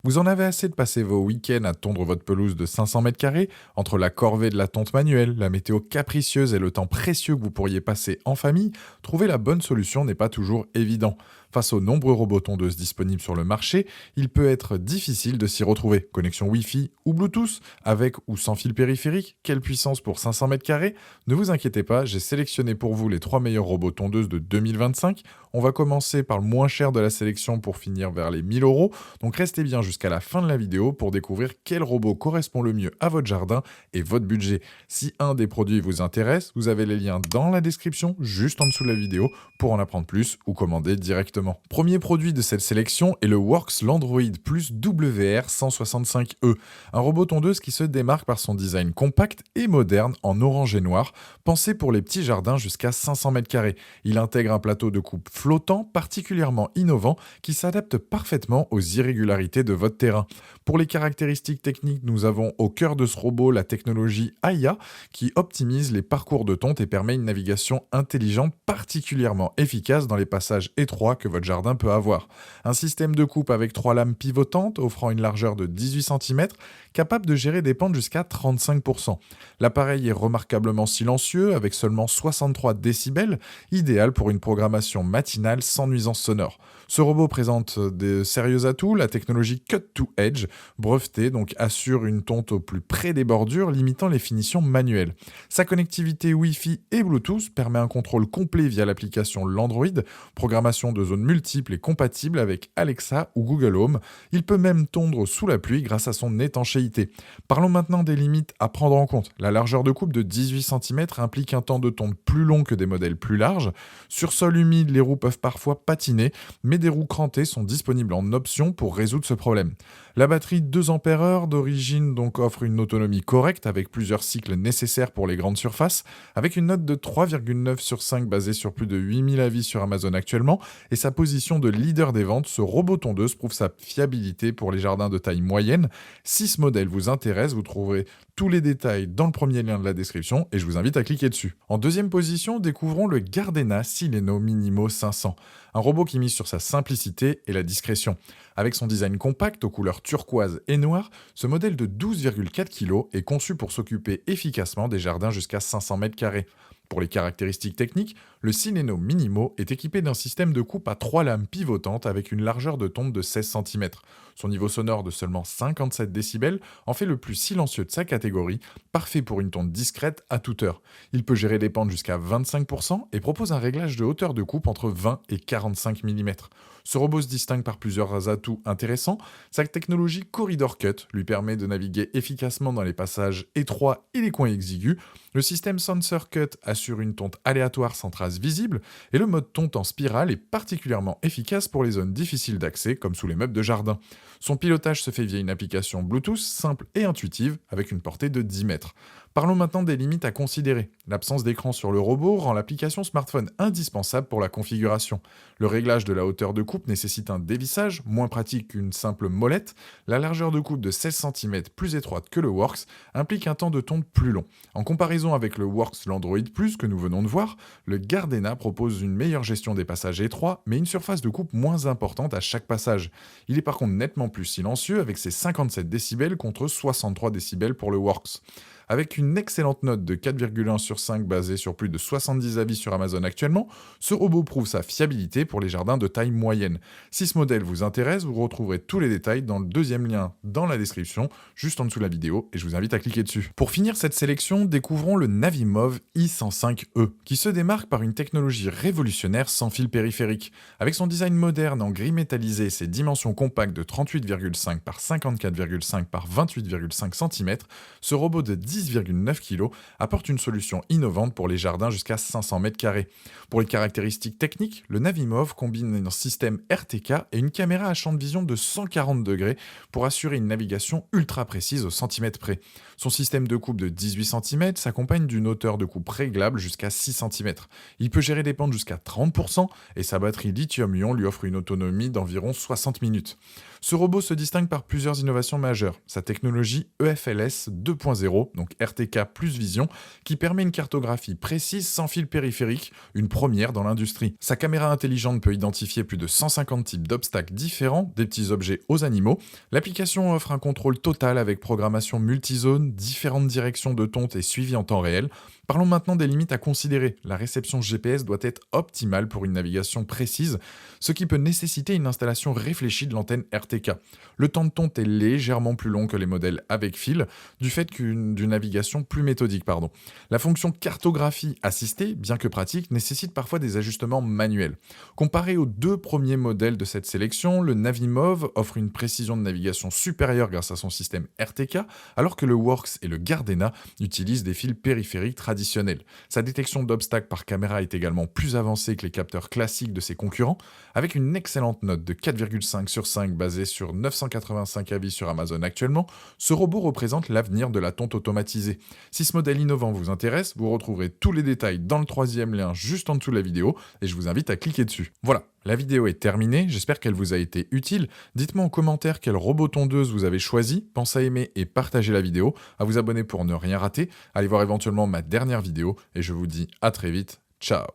Vous en avez assez de passer vos week-ends à tondre votre pelouse de 500 mètres carrés entre la corvée de la tonte manuelle, la météo capricieuse et le temps précieux que vous pourriez passer en famille. Trouver la bonne solution n'est pas toujours évident. Face aux nombreux robots tondeuses disponibles sur le marché, il peut être difficile de s'y retrouver. Connexion Wi-Fi ou Bluetooth, avec ou sans fil périphérique, quelle puissance pour 500 mètres carrés? Ne vous inquiétez pas, j'ai sélectionné pour vous les 3 meilleurs robots tondeuses de 2025. On va commencer par le moins cher de la sélection pour finir vers les 1000 euros. Donc restez bien jusqu'à la fin de la vidéo pour découvrir quel robot correspond le mieux à votre jardin et votre budget. Si un des produits vous intéresse, vous avez les liens dans la description, juste en dessous de la vidéo, pour en apprendre plus ou commander directement. Premier produit de cette sélection est le Works Landroid Plus WR 165E, un robot tondeuse qui se démarque par son design compact et moderne en orange et noir, pensé pour les petits jardins jusqu'à 500 mètres carrés. Il intègre un plateau de coupe flottant particulièrement innovant qui s'adapte parfaitement aux irrégularités de votre terrain. Pour les caractéristiques techniques, nous avons au cœur de ce robot la technologie AIA qui optimise les parcours de tonte et permet une navigation intelligente particulièrement efficace dans les passages étroits que votre jardin peut avoir. Un système de coupe avec 3 lames pivotantes offrant une largeur de 18 cm, capable de gérer des pentes jusqu'à 35%. L'appareil est remarquablement silencieux avec seulement 63 décibels, idéal pour une programmation matinale sans nuisance sonore. Ce robot présente de sérieux atouts, la technologie Cut to Edge, brevetée, donc assure une tonte au plus près des bordures, limitant les finitions manuelles. Sa connectivité Wi-Fi et Bluetooth permet un contrôle complet via l'application Landroid, programmation de zones multiples et compatible avec Alexa ou Google Home. Il peut même tondre sous la pluie grâce à son étanchéité. Parlons maintenant des limites à prendre en compte. La largeur de coupe de 18 cm implique un temps de tonte plus long que des modèles plus larges. Sur sol humide, les roues peuvent parfois patiner, mais des roues crantées sont disponibles en option pour résoudre ce problème. La batterie 2 ampères d'origine donc offre une autonomie correcte avec plusieurs cycles nécessaires pour les grandes surfaces, avec une note de 3,9 sur 5 basée sur plus de 8000 avis sur Amazon actuellement, et sa position de leader des ventes, ce robot tondeuse prouve sa fiabilité pour les jardins de taille moyenne. Si ce modèle vous intéresse, vous trouverez tous les détails dans le premier lien de la description et je vous invite à cliquer dessus. En deuxième position, découvrons le Gardena Sileno Minimo 500, un robot qui mise sur sa simplicité et la discrétion. Avec son design compact aux couleurs turquoise et noire, ce modèle de 12,4 kg est conçu pour s'occuper efficacement des jardins jusqu'à 500 mètres carrés. Pour les caractéristiques techniques, le Sileno Minimo est équipé d'un système de coupe à 3 lames pivotantes avec une largeur de tonte de 16 cm. Son niveau sonore de seulement 57 décibels en fait le plus silencieux de sa catégorie, parfait pour une tonte discrète à toute heure. Il peut gérer des pentes jusqu'à 25% et propose un réglage de hauteur de coupe entre 20 et 45 mm. Ce robot se distingue par plusieurs atouts intéressants. Sa technologie Corridor Cut lui permet de naviguer efficacement dans les passages étroits et les coins exigus. Le système Sensor Cut assure une tonte aléatoire sans trace visible et le mode tonte en spirale est particulièrement efficace pour les zones difficiles d'accès comme sous les meubles de jardin. Son pilotage se fait via une application Bluetooth simple et intuitive avec une portée de 10 mètres. Parlons maintenant des limites à considérer. L'absence d'écran sur le robot rend l'application smartphone indispensable pour la configuration. Le réglage de la hauteur de coupe nécessite un dévissage, moins pratique qu'une simple molette. La largeur de coupe de 16 cm plus étroite que le Works implique un temps de tonte plus long. En comparaison avec le Works Landroid Plus que nous venons de voir, le Gardena propose une meilleure gestion des passages étroits, mais une surface de coupe moins importante à chaque passage. Il est par contre nettement plus silencieux avec ses 57 décibels contre 63 décibels pour le Works. Avec une excellente note de 4,1 sur 5 basée sur plus de 70 avis sur Amazon actuellement, ce robot prouve sa fiabilité pour les jardins de taille moyenne. Si ce modèle vous intéresse, vous retrouverez tous les détails dans le deuxième lien dans la description, juste en dessous de la vidéo, et je vous invite à cliquer dessus. Pour finir cette sélection, découvrons le Navimove i105E, qui se démarque par une technologie révolutionnaire sans fil périphérique. Avec son design moderne en gris métallisé et ses dimensions compactes de 38,5 par 54,5 par 28,5 cm, ce robot de 10,9 kg apporte une solution innovante pour les jardins jusqu'à 500 mètres carrés. Pour les caractéristiques techniques, le Navimove combine un système RTK et une caméra à champ de vision de 140 degrés pour assurer une navigation ultra précise au centimètre près. Son système de coupe de 18 cm s'accompagne d'une hauteur de coupe réglable jusqu'à 6 cm. Il peut gérer des pentes jusqu'à 30% et sa batterie lithium-ion lui offre une autonomie d'environ 60 minutes. Ce robot se distingue par plusieurs innovations majeures. Sa technologie EFLS 2.0, donc RTK plus vision, qui permet une cartographie précise sans fil périphérique, une première dans l'industrie. Sa caméra intelligente peut identifier plus de 150 types d'obstacles différents, des petits objets aux animaux. L'application offre un contrôle total avec programmation multizone, différentes directions de tonte et suivi en temps réel. Parlons maintenant des limites à considérer. La réception GPS doit être optimale pour une navigation précise, ce qui peut nécessiter une installation réfléchie de l'antenne RTK. Le temps de tonte est légèrement plus long que les modèles avec fil, du fait d'une navigation plus méthodique. La fonction cartographie assistée, bien que pratique, nécessite parfois des ajustements manuels. Comparé aux deux premiers modèles de cette sélection, le Navimove offre une précision de navigation supérieure grâce à son système RTK, alors que le Works et le Gardena utilisent des fils périphériques traditionnels. Sa détection d'obstacles par caméra est également plus avancée que les capteurs classiques de ses concurrents, avec une excellente note de 4,5 sur 5 basée sur 985 avis sur Amazon actuellement. Ce robot représente l'avenir de la tonte automatisée. Si ce modèle innovant vous intéresse, vous retrouverez tous les détails dans le troisième lien juste en dessous de la vidéo et je vous invite à cliquer dessus. Voilà, la vidéo est terminée, j'espère qu'elle vous a été utile. Dites-moi en commentaire quel robot tondeuse vous avez choisi, pensez à aimer et partager la vidéo, à vous abonner pour ne rien rater, allez voir éventuellement ma dernière vidéo et je vous dis à très vite, ciao.